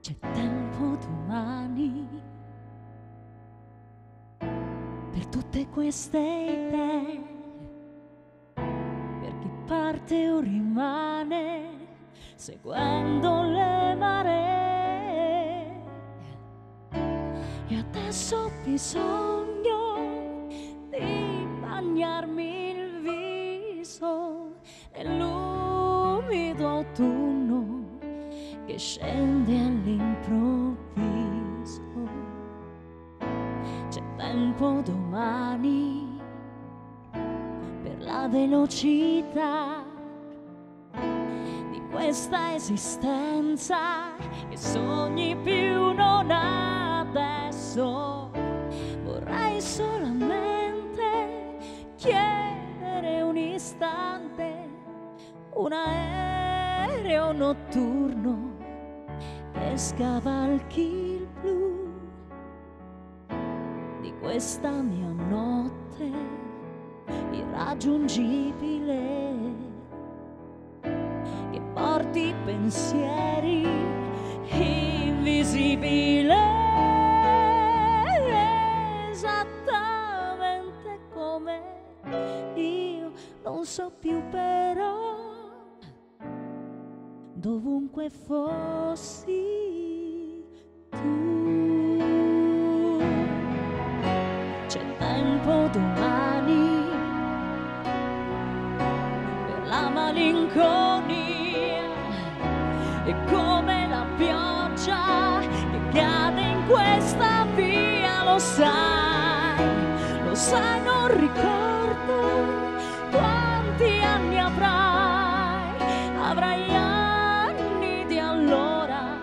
C'è tempo domani per tutte queste idee, per chi parte o rimane seguendo le maree. E adesso ho bisogno di bagnarmi il viso nell'umido autunno che scende all'improvviso. C'è tempo domani per la velocità di questa esistenza che sogni più non adesso. Vorrei solamente chiedere un istante, un aereo notturno che scavalchi il blu di questa mia notte irraggiungibile, che porti pensieri invisibili, esattamente come io non so più però dovunque fossi tu. C'è tempo domani per la malinconia, e come la pioggia che cade in questa via, lo sai, non ricordo quanti anni avrai anni di allora,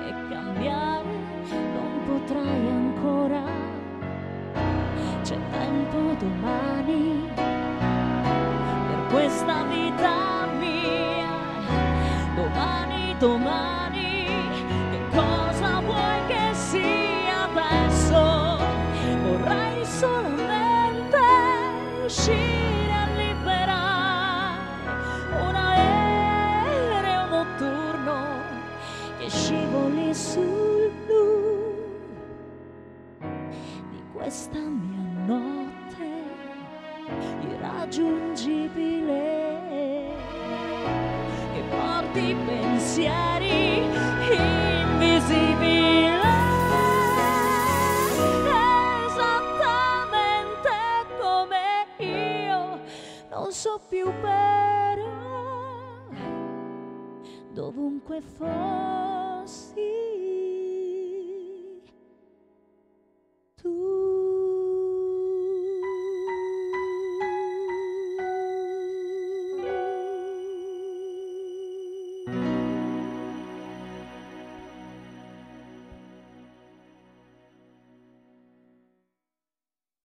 e cambiare non potrai ancora. C'è tempo domani per questa vita mia, domani, che cosa vuoi che sia adesso? Vorrei solamente uscire a liberare un aereo notturno che scivoli sul blu di questa mia notte irraggiungibile, che porti pensieri invisibili, esattamente come io non so più però dovunque fossi